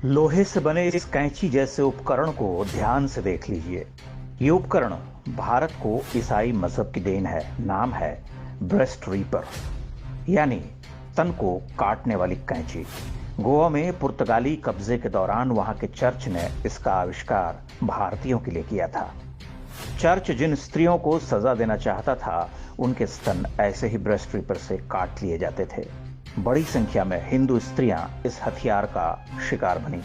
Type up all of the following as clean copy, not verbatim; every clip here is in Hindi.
लोहे से बने इस कैंची जैसे उपकरण को ध्यान से देख लीजिए। ये उपकरण भारत को ईसाई मजहब की देन है। नाम है ब्रेस्ट रीपर, यानी तन को काटने वाली कैंची। गोवा में पुर्तगाली कब्जे के दौरान वहां के चर्च ने इसका आविष्कार भारतीयों के लिए किया था। चर्च जिन स्त्रियों को सजा देना चाहता था, उनके स्तन ऐसे ही ब्रेस्ट रीपर से काट लिए जाते थे। बड़ी संख्या में हिंदू स्त्रियां इस हथियार का शिकार बनी।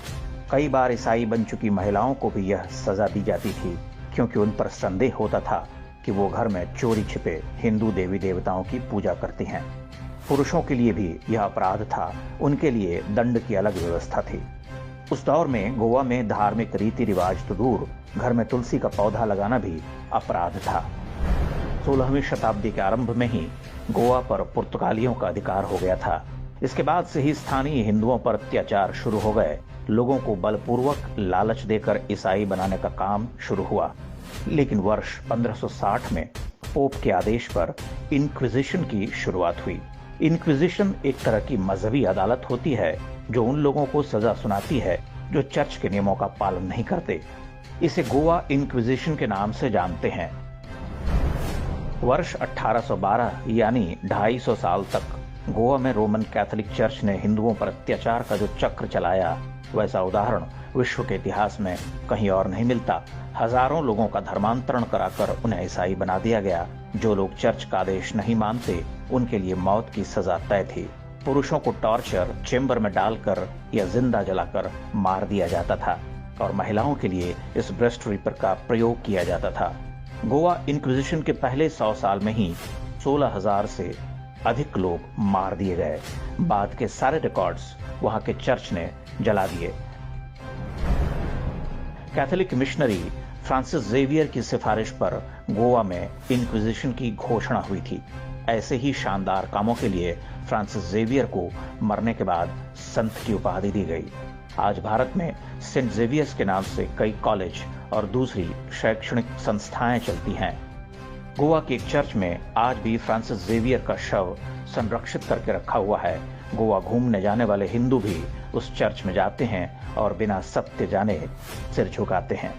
कई बार ईसाई बन चुकी महिलाओं को भी यह सजा दी जाती थी, क्योंकि उन पर संदेह होता था कि वो घर में चोरी छिपे हिंदू देवी देवताओं की पूजा करती हैं। पुरुषों के लिए भी यह अपराध था। उनके लिए दंड की अलग व्यवस्था थी। उस दौर में गोवा में धार्मिक रीति रिवाज तो दूर, घर में तुलसी का पौधा लगाना भी अपराध था। 16वीं शताब्दी के आरंभ में ही गोवा पर पुर्तगालियों का अधिकार हो गया था। इसके बाद से ही स्थानीय हिंदुओं पर अत्याचार शुरू हो गए। लोगों को बलपूर्वक लालच देकर ईसाई बनाने का काम शुरू हुआ। लेकिन वर्ष 1560 में पोप के आदेश पर इंक्विजिशन की शुरुआत हुई। इंक्विजिशन एक तरह की मजहबी अदालत होती है जो उन लोगों को सजा सुनाती है जो चर्च के नियमों का पालन नहीं करते। इसे गोवा इंक्विजिशन के नाम से जानते हैं। वर्ष 1812 यानी 250 साल तक गोवा में रोमन कैथोलिक चर्च ने हिंदुओं पर अत्याचार का जो चक्र चलाया, वैसा उदाहरण विश्व के इतिहास में कहीं और नहीं मिलता। हजारों लोगों का धर्मांतरण कराकर उन्हें ईसाई बना दिया गया। जो लोग चर्च का आदेश नहीं मानते, उनके लिए मौत की सजा तय थी। पुरुषों को टॉर्चर चेंबर में डालकर या जिंदा जलाकर मार दिया जाता था और महिलाओं के लिए इस ब्रेस्ट रीपर का प्रयोग किया जाता था। गोवा इंक्विजिशन के पहले 100 साल में ही 16,000 से अधिक लोग मार दिए गए। बाद के सारे रिकॉर्ड्स वहां के चर्च ने जला दिए। कैथोलिक मिशनरी फ्रांसिस जेवियर की सिफारिश पर गोवा में इंक्विजिशन की घोषणा हुई थी। ऐसे ही शानदार कामों के लिए फ्रांसिस जेवियर को मरने के बाद संत की उपाधि दी गई। आज भारत में सेंट जेवियर्स के नाम से कई कॉलेज और दूसरी शैक्षणिक संस्थाएं चलती हैं। गोवा के एक चर्च में आज भी फ्रांसिस जेवियर का शव संरक्षित करके रखा हुआ है। गोवा घूमने जाने वाले हिंदू भी उस चर्च में जाते हैं और बिना सत्य जाने सिर झुकाते हैं।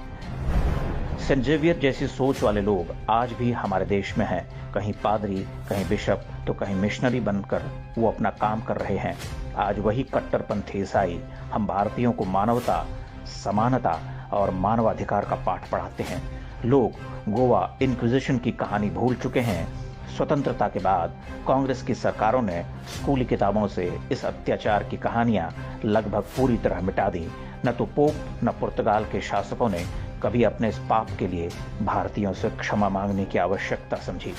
सेंट जेवियर जैसी सोच वाले लोग आज भी हमारे देश में हैं। कहीं पादरी, कहीं बिशप, तो कहीं मिशनरी बनकर वो अपना काम कर रहे हैं। आज वही कट्टरपंथी ईसाई हम भारतीयों को मानवता, समानता और मानवाधिकार का पाठ पढ़ाते हैं। लोग गोवा इंक्विजिशन की कहानी भूल चुके हैं। स्वतंत्रता के बाद कांग्रेस की सरकारों ने स्कूली किताबों से इस अत्याचार की कहानियां लगभग पूरी तरह मिटा दी। न तो पोप न पुर्तगाल के शासकों ने कभी अपने इस पाप के लिए भारतीयों से क्षमा मांगने की आवश्यकता समझी।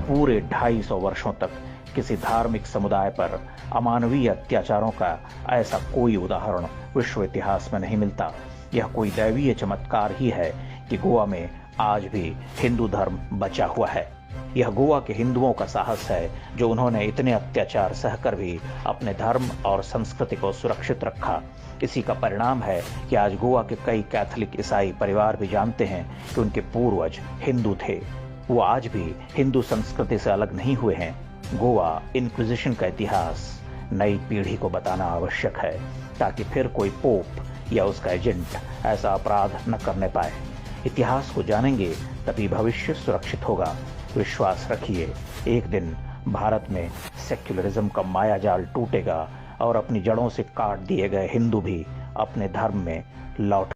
पूरे 250 वर्षों तक किसी धार्मिक समुदाय पर अमानवीय अत्याचारों का ऐसा कोई उदाहरण विश्व इतिहास में नहीं मिलता। यह कोई दैवीय चमत्कार ही है कि गोवा में आज भी हिंदू धर्म बचा हुआ है। यह गोवा के हिंदुओं का साहस है जो उन्होंने इतने अत्याचार सहकर भी अपने धर्म और संस्कृति को सुरक्षित रखा। इसी का परिणाम है कि आज गोवा के कई कैथोलिक ईसाई परिवार भी जानते हैं कि उनके पूर्वज हिंदू थे। वो आज भी हिंदू संस्कृति से अलग नहीं हुए हैं। गोवा इंक्विजिशन का इतिहास नई पीढ़ी को बताना आवश्यक है, ताकि फिर कोई पोप या उसका एजेंट ऐसा अपराध न करने पाए। इतिहास को जानेंगे तभी भविष्य सुरक्षित होगा। विश्वास रखिए, एक दिन भारत में सेक्युलरिज्म का मायाजाल टूटेगा और अपनी जड़ों से काट दिए गए हिंदू भी अपने धर्म में लौट